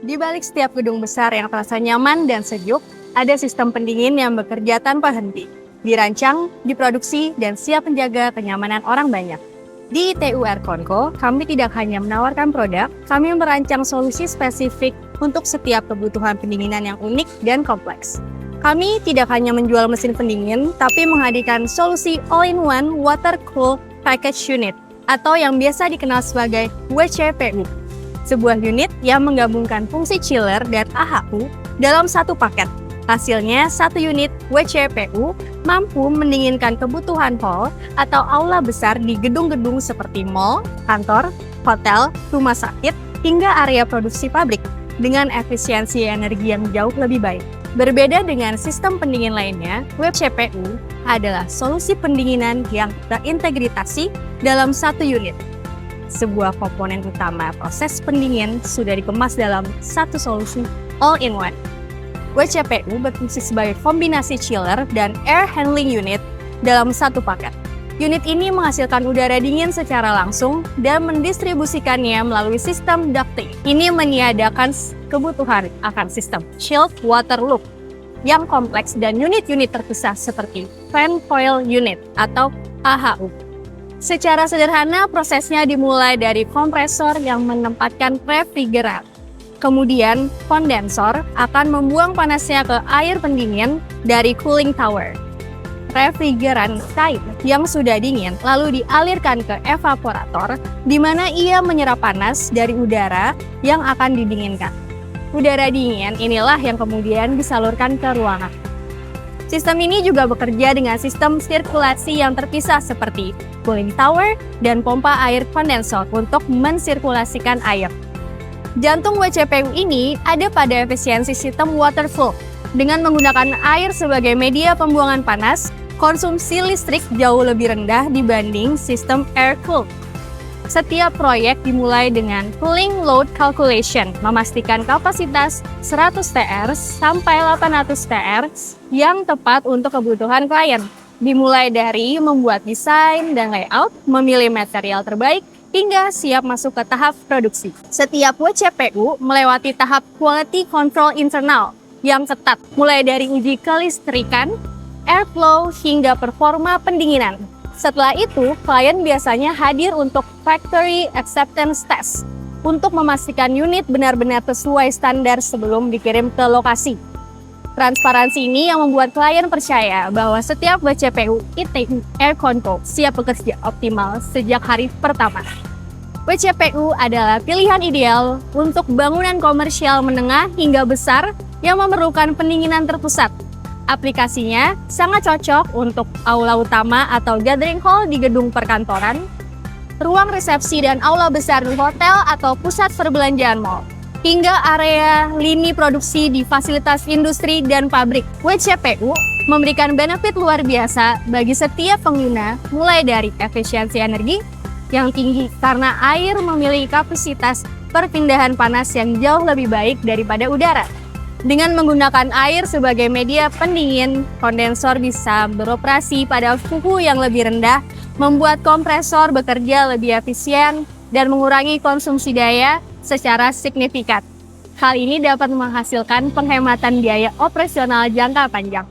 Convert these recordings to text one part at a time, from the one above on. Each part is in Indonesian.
Di balik setiap gedung besar yang terasa nyaman dan sejuk, ada sistem pendingin yang bekerja tanpa henti. Dirancang, diproduksi, dan siap menjaga kenyamanan orang banyak. Di ITU Airconco, kami tidak hanya menawarkan produk, kami merancang solusi spesifik untuk setiap kebutuhan pendinginan yang unik dan kompleks. Kami tidak hanya menjual mesin pendingin, tapi menghadirkan solusi all-in-one water cool package unit, atau yang biasa dikenal sebagai WCPU. Sebuah unit yang menggabungkan fungsi chiller dan AHU dalam satu paket. Hasilnya, satu unit WCPU mampu mendinginkan kebutuhan hall atau aula besar di gedung-gedung seperti mall, kantor, hotel, rumah sakit, hingga area produksi pabrik dengan efisiensi energi yang jauh lebih baik. Berbeda dengan sistem pendingin lainnya, WCPU adalah solusi pendinginan yang terintegrasi dalam satu unit. Sebuah komponen utama proses pendingin sudah dikemas dalam satu solusi all-in-one. WCPU berfungsi sebagai kombinasi chiller dan air handling unit dalam satu paket. Unit ini menghasilkan udara dingin secara langsung dan mendistribusikannya melalui sistem ducting. Ini meniadakan kebutuhan akan sistem chilled water loop yang kompleks dan unit-unit terpisah seperti fan coil unit atau AHU. Secara sederhana, prosesnya dimulai dari kompresor yang menempatkan refrigeran. Kemudian, kondensor akan membuang panasnya ke air pendingin dari cooling tower. Refrigeran cair yang sudah dingin lalu dialirkan ke evaporator, di mana ia menyerap panas dari udara yang akan didinginkan. Udara dingin inilah yang kemudian disalurkan ke ruangan. Sistem ini juga bekerja dengan sistem sirkulasi yang terpisah seperti cooling tower dan pompa air kondensor untuk mensirkulasikan air. Jantung WCPU ini ada pada efisiensi sistem water flow. Dengan menggunakan air sebagai media pembuangan panas, konsumsi listrik jauh lebih rendah dibanding sistem air cool. Setiap proyek dimulai dengan cooling load calculation, memastikan kapasitas 100 TR sampai 800 TR yang tepat untuk kebutuhan klien. Dimulai dari membuat desain dan layout, memilih material terbaik, hingga siap masuk ke tahap produksi. Setiap WCPU melewati tahap quality control internal yang ketat, mulai dari uji kelistrikan, airflow, hingga performa pendinginan. Setelah itu, klien biasanya hadir untuk factory acceptance test untuk memastikan unit benar-benar sesuai standar sebelum dikirim ke lokasi. Transparansi ini yang membuat klien percaya bahwa setiap WCPU ITU Airconco siap bekerja optimal sejak hari pertama. WCPU adalah pilihan ideal untuk bangunan komersial menengah hingga besar yang memerlukan pendinginan terpusat. Aplikasinya sangat cocok untuk aula utama atau gathering hall di gedung perkantoran, ruang resepsi dan aula besar di hotel atau pusat perbelanjaan mall, hingga area lini produksi di fasilitas industri dan pabrik. WCPU memberikan benefit luar biasa bagi setiap pengguna, mulai dari efisiensi energi yang tinggi karena air memiliki kapasitas perpindahan panas yang jauh lebih baik daripada udara. Dengan menggunakan air sebagai media pendingin, kondensor bisa beroperasi pada suhu yang lebih rendah, membuat kompresor bekerja lebih efisien, dan mengurangi konsumsi daya secara signifikan. Hal ini dapat menghasilkan penghematan biaya operasional jangka panjang.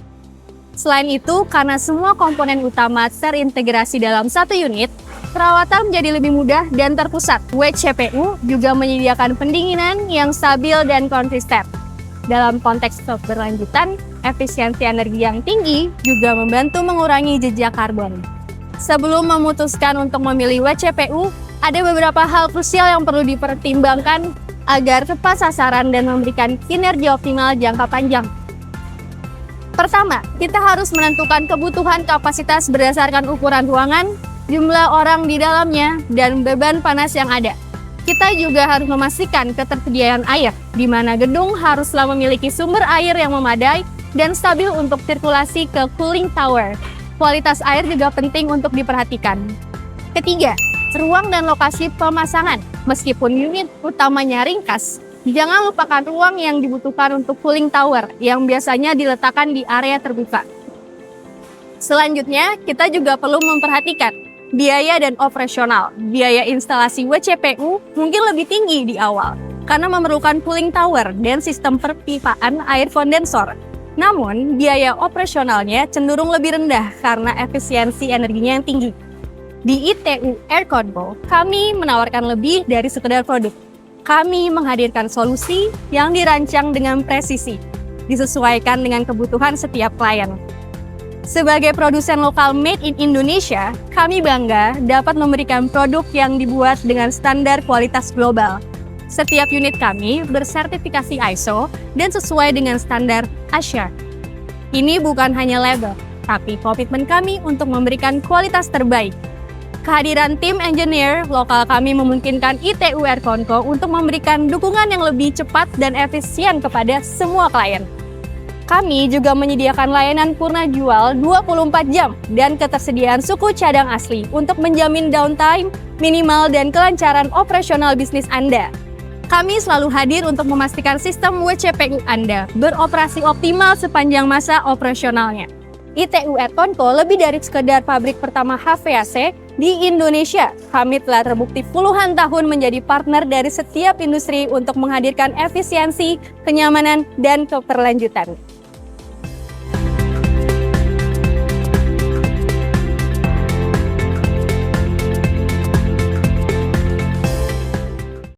Selain itu, karena semua komponen utama terintegrasi dalam satu unit, perawatan menjadi lebih mudah dan terpusat. WCPU juga menyediakan pendinginan yang stabil dan konsisten. Dalam konteks keberlanjutan, efisiensi energi yang tinggi juga membantu mengurangi jejak karbon. Sebelum memutuskan untuk memilih WCPU, ada beberapa hal krusial yang perlu dipertimbangkan agar tepat sasaran dan memberikan kinerja optimal jangka panjang. Pertama, kita harus menentukan kebutuhan kapasitas berdasarkan ukuran ruangan, jumlah orang di dalamnya, dan beban panas yang ada. Kita juga harus memastikan ketersediaan air, di mana gedung haruslah memiliki sumber air yang memadai dan stabil untuk sirkulasi ke cooling tower. Kualitas air juga penting untuk diperhatikan. Ketiga, ruang dan lokasi pemasangan. Meskipun unit utamanya ringkas, jangan lupakan ruang yang dibutuhkan untuk cooling tower yang biasanya diletakkan di area terbuka. Selanjutnya, kita juga perlu memperhatikan biaya dan operasional. Biaya instalasi WCPU mungkin lebih tinggi di awal, karena memerlukan cooling tower dan sistem perpipaan air kondensor. Namun, biaya operasionalnya cenderung lebih rendah karena efisiensi energinya yang tinggi. Di ITU Airconco, kami menawarkan lebih dari sekedar produk. Kami menghadirkan solusi yang dirancang dengan presisi, disesuaikan dengan kebutuhan setiap klien. Sebagai produsen lokal made in Indonesia, kami bangga dapat memberikan produk yang dibuat dengan standar kualitas global. Setiap unit kami bersertifikasi ISO dan sesuai dengan standar ASHA. Ini bukan hanya label, tapi komitmen kami untuk memberikan kualitas terbaik. Kehadiran tim engineer lokal kami memungkinkan ITU Airconco untuk memberikan dukungan yang lebih cepat dan efisien kepada semua klien. Kami juga menyediakan layanan purna jual 24 jam dan ketersediaan suku cadang asli untuk menjamin downtime minimal dan kelancaran operasional bisnis Anda. Kami selalu hadir untuk memastikan sistem WCPU Anda beroperasi optimal sepanjang masa operasionalnya. ITU Airconco lebih dari sekedar pabrik pertama HVAC di Indonesia. Kami telah terbukti puluhan tahun menjadi partner dari setiap industri untuk menghadirkan efisiensi, kenyamanan, dan keberlanjutan.